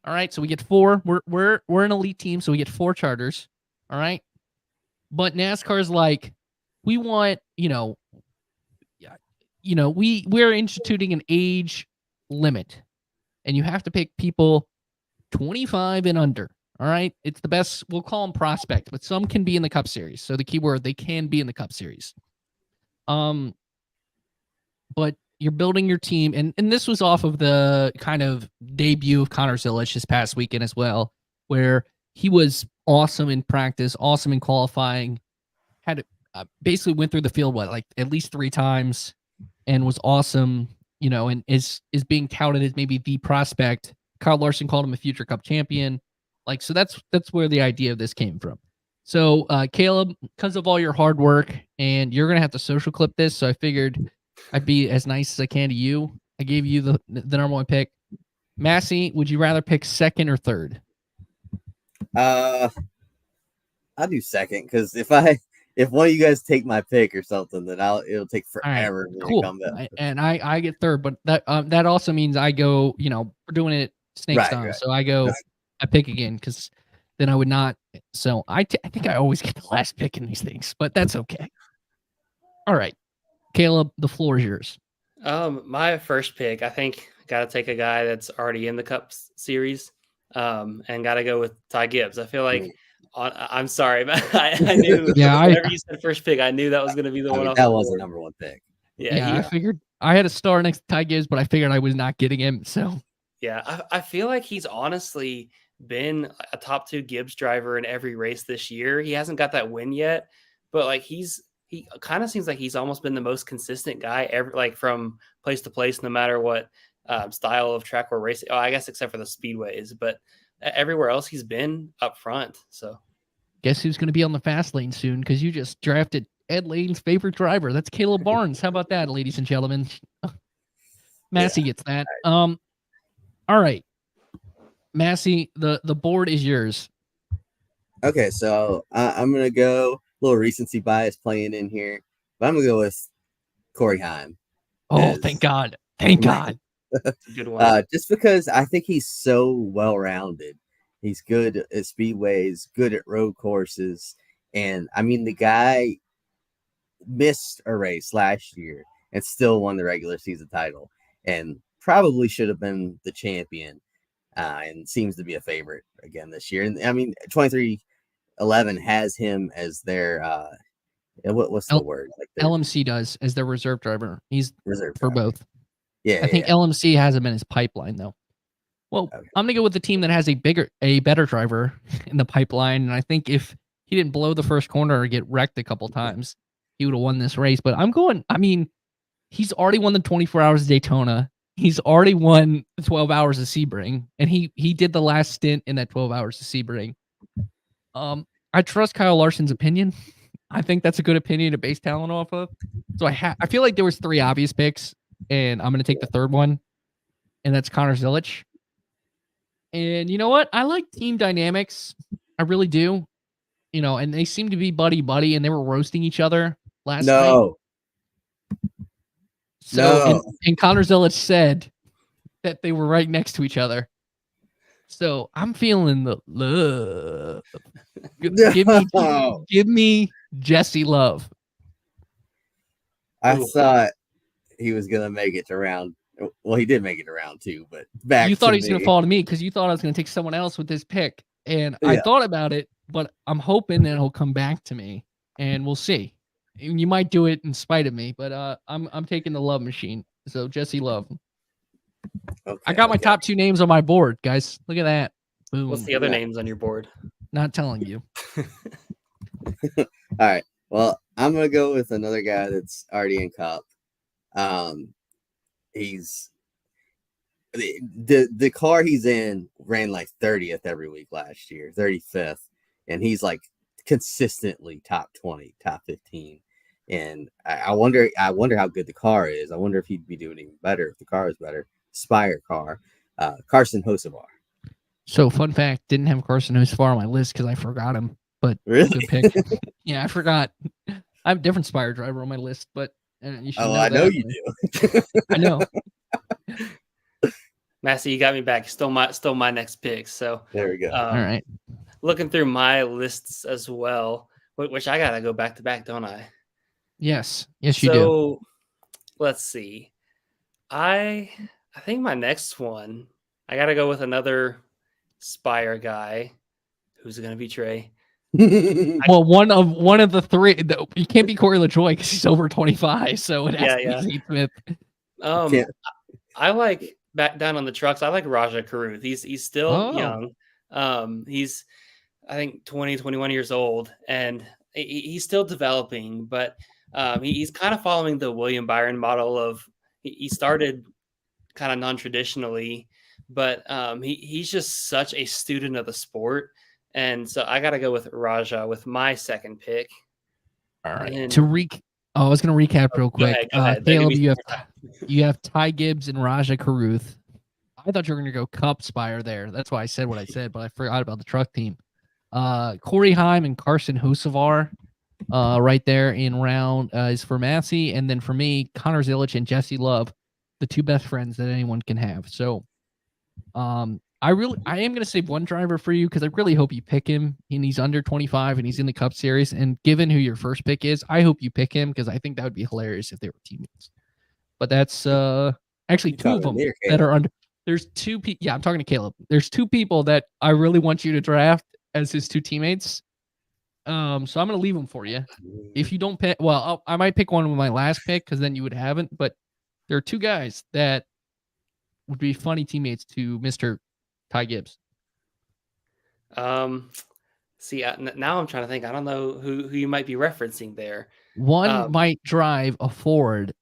all right, so we get 4. We're an elite team, so we get 4 charters. All right. But NASCAR's like, we want, we're instituting an age limit, and you have to pick people 25 and under. All right. It's the best. We'll call them prospect, but some can be in the Cup Series. So the keyword, they can be in the Cup Series. But you're building your team. And this was off of the kind of debut of Connor Zilisch this past weekend as well, where he was awesome in practice, awesome in qualifying, had basically went through the field, like at least 3 times, and was awesome, and is being touted as maybe the prospect. Kyle Larson called him a future Cup champion. Like, so that's where the idea of this came from. So, Caleb, because of all your hard work, and you're going to have to social clip this, so I figured I'd be as nice as I can to you. I gave you the number 1 pick. Massie, would you rather pick 2nd or 3rd? I'll do 2nd, because if one of you guys take my pick or something, then it'll take forever to come back. And I get 3rd, but that also means I go, we're doing it snake style. Right. So I go, I pick again, because then I would not. So I think I always get the last pick in these things, but that's okay. All right, Caleb, the floor is yours. My first pick, I think, got to take a guy that's already in the Cup Series, and got to go with Ty Gibbs. I feel like. I'm sorry, but I knew. Whenever you said first pick, I knew that was going to be the one. That was the number 1 pick. Yeah, I figured I had a star next to Ty Gibbs, but I figured I was not getting him. So yeah, I feel like he's honestly been a top 2 Gibbs driver in every race this year. He hasn't got that win yet, but like he kind of seems like he's almost been the most consistent guy ever, like from place to place, no matter what style of track or racing. Oh, I guess except for the speedways, but everywhere else he's been up front. So guess who's going to be on the fast lane soon? Because you just drafted Ed Lane's favorite driver. That's Caleb Barnes. How about that, ladies and gentlemen? Massie gets that. All right, Massie, the board is yours. Okay, so I'm gonna go a little recency bias playing in here, but I'm gonna go with Corey Heim. Oh, thank God! Thank God. Good one. Just because I think he's so well-rounded. He's good at speedways, good at road courses, and I mean the guy missed a race last year and still won the regular season title, and probably should have been the champion, and seems to be a favorite again this year. And I mean, 2311 has him as their what's the word? Like LMC does as their reserve driver. He's reserve for driver. both. Yeah, I think LMC has him in his pipeline though. Well, okay. I'm gonna go with the team that has a better driver in the pipeline, and I think if he didn't blow the first corner or get wrecked a couple times, he would have won this race. But I'm going. I mean, he's already won the 24 Hours of Daytona. He's already won the 12 Hours of Sebring, and he did the last stint in that 12 Hours of Sebring. I trust Kyle Larson's opinion. I think that's a good opinion to base talent off of. So I feel like there was 3 obvious picks, and I'm going to take the 3rd one, and that's Connor Zilisch. And you know what? I like team dynamics. I really do. And they seem to be buddy, and they were roasting each other last night. So, and Connor Zilisch said that they were right next to each other. So I'm feeling the love. Give me Jesse Love. I Ooh. thought he was gonna make it to round. Well, he did make it to round 2, but back You to thought he was going to me. fall to me because you thought I was going to take someone else with this pick. And I Yeah. thought about it, but I'm hoping that he'll come back to me, and we'll see. You might do it in spite of me, but I'm taking the Love Machine. So Jesse Love. Okay, I got my top 2 names on my board, guys. Look at that. Boom. What's the other Yeah. names on your board? Not telling you. All right. Well, I'm gonna go with another guy that's already in Cup. He's the car he's in ran like 30th every week last year, 35th, and he's like consistently top 20, top 15. And I wonder how good the car is. I wonder if he'd be doing even better if the car is better. Spire car, Carson Hocevar. So fun fact, didn't have Carson Hocevar on my list because I forgot him. But Really? good pick. Yeah, I forgot. I have a different Spire driver on my list, but you should know I that. know you do. I know. Massie, you got me back. Still my next pick. So There we go. All right. Looking through my lists as well, which I gotta go back to back, don't I? Yes, you do. So let's see. I think my next one, I gotta go with another Spire guy. Who's it gonna be, Trey? Well, one of the 3. You can't be Corey LaJoy because he's over 25, so it has to be Zane Smith. I like back down on the trucks. I like Raja Karuth. He's still young. He's I think 20, 21 years old, and he's still developing, but he's kind of following the William Byron model of he started kind of non-traditionally, but he's just such a student of the sport. And so I got to go with Raja with my second pick. All right. And I was going to recap real quick. Go ahead. Caleb, you have Ty Gibbs and Raja Karuth. I thought you were going to go Cup Spire there. That's why I said what I said, but I forgot about the truck team. Corey Heim and Carson Hocevar right there in round is for Massie. And then for me, Connor Zilich and Jesse Love, the 2 best friends that anyone can have. So I am going to save one driver for you because I really hope you pick him. And he's under 25 and he's in the Cup Series. And given who your first pick is, I hope you pick him because I think that would be hilarious if they were teammates. But that's actually 2 of them that are under. There's 2 people. Yeah, I'm talking to Caleb. There's 2 people that I really want you to draft as his 2 teammates. So I'm going to leave them for you. If you don't pick, well, I might pick one with my last pick because then you would have it. But there are 2 guys that would be funny teammates to Mr. Ty Gibbs. See, now I'm trying to think. I don't know who you might be referencing there. One might drive a Ford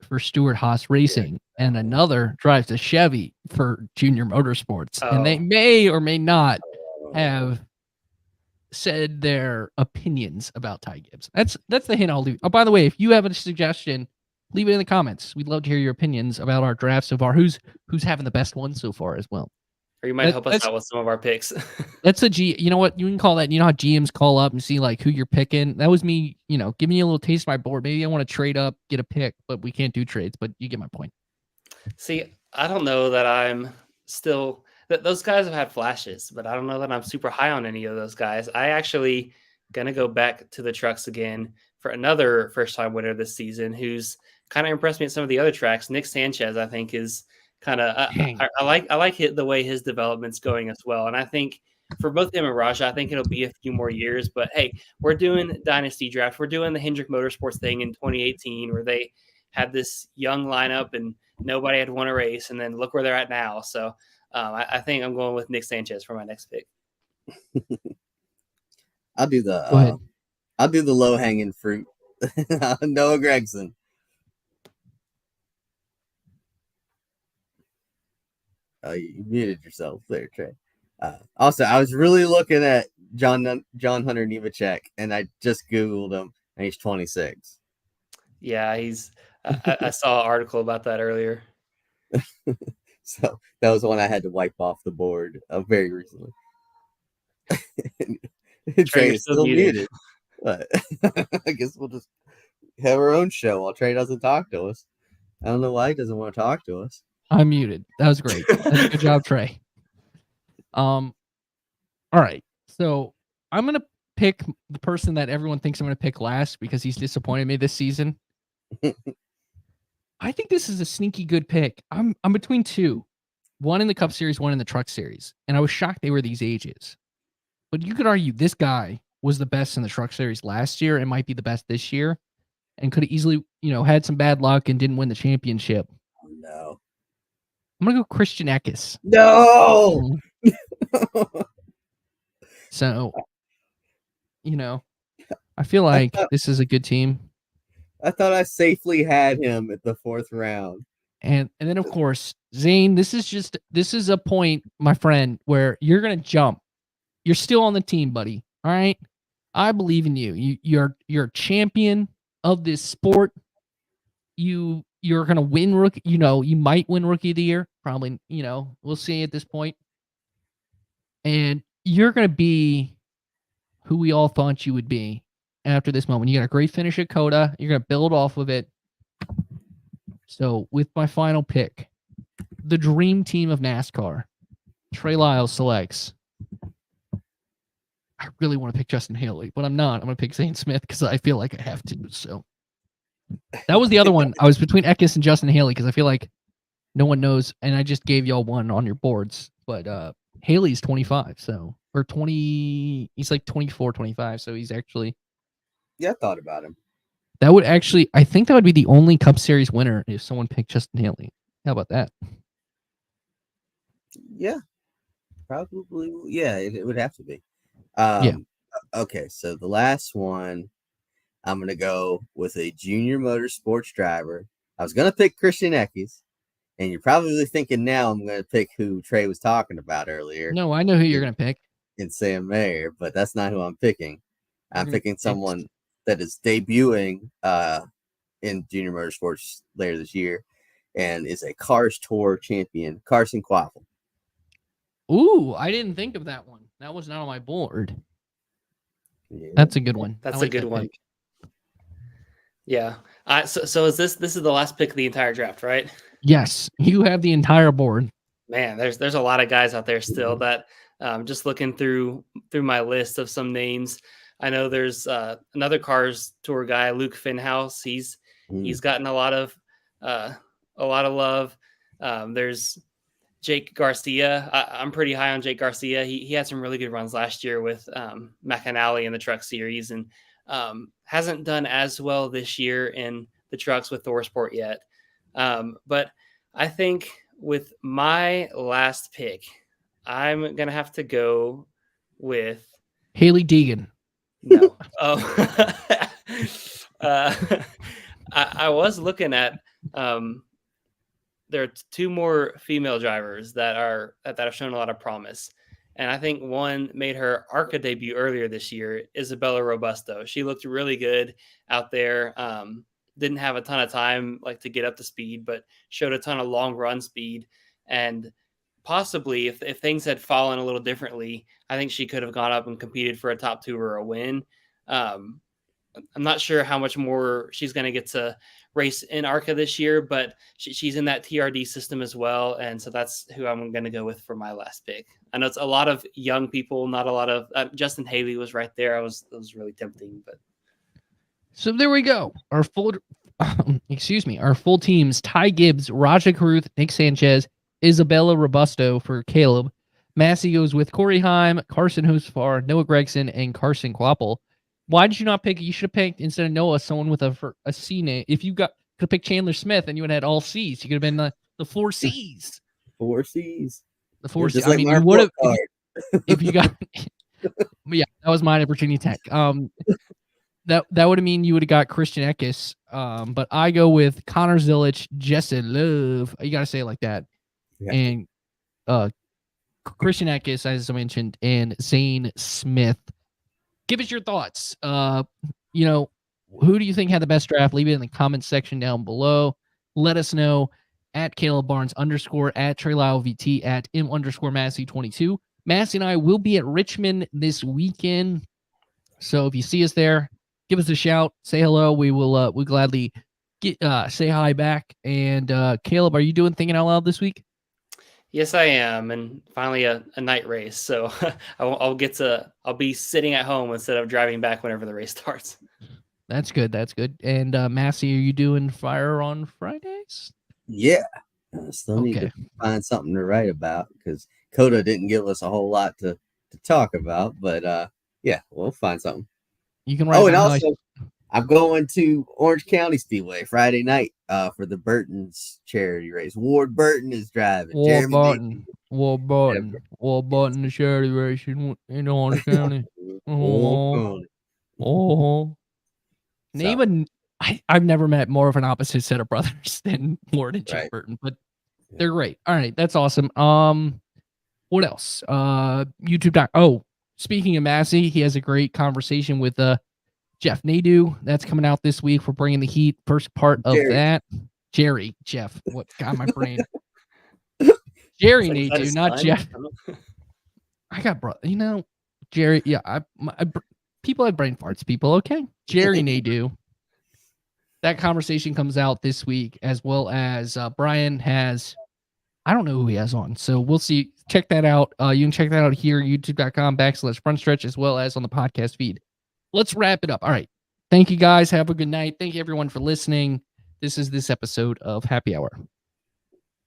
for Stewart Haas Racing, and another drives a Chevy for Junior Motorsports. And they may or may not have said their opinions about Ty Gibbs. That's the hint I'll leave. Oh, by the way, if you have a suggestion, leave it in the comments. We'd love to hear your opinions about our draft so far. Who's having the best one so far as well. Or you might help us out with some of our picks. That's a G. You know what? You can call that. You know how GMs call up and see like who you're picking. That was me. Giving you a little taste of my board. Maybe I want to trade up, get a pick, but we can't do trades. But you get my point. See, I don't know that I'm still. Those guys have had flashes, but I don't know that I'm super high on any of those guys. I actually gonna go back to the trucks again for another first-time winner this season, who's kind of impressed me at some of the other tracks. Nick Sanchez, I think, is kind of I like the way his development's going as well. And I think for both him and Raja, I think it'll be a few more years. But hey, we're doing Dynasty Draft. We're doing the Hendrick Motorsports thing in 2018 where they had this young lineup and nobody had won a race, and then look where they're at now. So I think I'm going with Nick Sanchez for my next pick. I'll do the low hanging fruit. Noah Gregson. Oh, you muted yourself there, Trey. Also, I was really looking at John Hunter Nemechek, and I just Googled him, and he's 26. Yeah, I saw an article about that earlier. So that was one I had to wipe off the board very recently. Trey is still muted. But I guess we'll just have our own show while Trey doesn't talk to us. I don't know why he doesn't want to talk to us. I'm muted. That was great. Good job, Trey. All right. So I'm gonna pick the person that everyone thinks I'm gonna pick last because he's disappointed me this season. I think this is a sneaky good pick. I'm between two. One in the Cup Series, one in the Truck Series. And I was shocked they were these ages. But you could argue this guy was the best in the Truck Series last year and might be the best this year and could have easily, had some bad luck and didn't win the championship. Oh, no. I'm going to go Christian Eckes. No! So, I feel like this is a good team. I thought I safely had him at the 4th round. And then, of course, Zane, this is a point, my friend, where you're going to jump. You're still on the team, buddy. All right? I believe in you. You're a champion of this sport. You're going to win rookie. You might win rookie of the year. Probably, we'll see at this point. And you're going to be who we all thought you would be after this moment. You got a great finish at COTA. You're going to build off of it. So with my final pick, the dream team of NASCAR, Trey Lyle selects. I really want to pick Justin Haley, but I'm not. I'm going to pick Zane Smith because I feel like I have to. So that was the other one. I was between Eckes and Justin Haley because I feel like no one knows, and I just gave y'all one on your boards. But Haley's 25, or 20. He's like 24, 25. So he's actually. Yeah, I thought about him. I think that would be the only Cup Series winner if someone picked Justin Haley. How about that? Yeah, probably. Yeah, it would have to be. Yeah. Okay, so the last one, I'm going to go with a junior motorsports driver. I was going to pick Christian Eckes, and you're probably thinking now I'm going to pick who Trey was talking about earlier. No, I know who you're going to pick. In Sam Mayer, but that's not who I'm picking. I'm picking someone that is debuting in junior motorsports later this year and is a Cars Tour champion, Carson Quaffle. Ooh, I didn't think of that one. That was not on my board. Yeah. That's a good one. That's a good one. Pick. Yeah. So is this is the last pick of the entire draft, right? Yes, you have the entire board. Man, there's a lot of guys out there still that just looking through my list of some names. I know there's another Cars Tour guy, Luke Finhouse. He's gotten a lot of love. There's Jake Garcia. I'm pretty high on Jake Garcia. He had some really good runs last year with McAnally in the Truck Series, and hasn't done as well this year in the trucks with ThorSport yet. But I think with my last pick, I'm gonna have to go with Haley Deegan. No. I was looking at there are two more female drivers that have shown a lot of promise. And I think one made her ARCA debut earlier this year, Isabella Robusto. She looked really good out there. Didn't have a ton of time to get up to speed, but showed a ton of long run speed. And possibly if things had fallen a little differently, I think she could have gone up and competed for a top two or a win. I'm not sure how much more she's going to get to race in ARCA this year, but she's in that TRD system as well. And so that's who I'm going to go with for my last pick. I know it's a lot of young people, not a lot of Justin Haley was right there. It was really tempting, but. So there we go. Our full, our full teams: Ty Gibbs, Raja Caruth, Nick Sanchez, Isabella Robusto for Caleb. Massie goes with Corey Heim, Carson Husfar, Noah Gregson, and Carson Quapple. Why did you not pick? You should have picked, instead of Noah, someone with a C name. If you could have picked Chandler Smith and you would have had all C's, you could have been the 4 C's. 4 C's. The 4 C's. Like you would have if you got. Yeah, that was mine at Virginia Tech. That would have mean you would have got Christian Eckes. But I go with Connor Zilich, Justin Love. You got to say it like that. Yeah. And Christian Eckes, as I mentioned, and Zane Smith. Give us your thoughts. Who do you think had the best draft? Leave it in the comments section down below. Let us know at Caleb Barnes _ at Trey Lyle VT at M_Massie22. Massie and I will be at Richmond this weekend. So if you see us there, give us a shout, say hello. We will we'll gladly say hi back. And Caleb, are you doing Thinking Out Loud this week? Yes, I am, and finally a night race. So I'll be sitting at home instead of driving back whenever the race starts. That's good. That's good. And Massie, are you doing fire on Fridays? Yeah. Still need to find something to write about because COTA didn't give us a whole lot to talk about. But yeah, we'll find something. You can write. Oh, and also, I'm going to Orange County Speedway Friday night for the Burton's charity race. Ward Burton is driving. Ward Burton, the charity race in Orange County. Name I've never met more of an opposite set of brothers than Ward and Jeff Burton, but they're great. All right, that's awesome. What else? YouTube. Oh, speaking of Massie, he has a great conversation with Jeff Nadeau. That's coming out this week. We're bringing the heat. First part of that. Jeff. What got my brain? Jerry Nadeau, not Jeff. I got Jerry. Yeah, people have brain farts. People, okay. Jerry Nadeau. That conversation comes out this week, as well as Brian has. I don't know who he has on, so we'll see. Check that out. You can check that out here, youtube.com/Frontstretch, as well as on the podcast feed. Let's wrap it up. All right. Thank you, guys. Have a good night. Thank you, everyone, for listening. This is this episode of Happy Hour.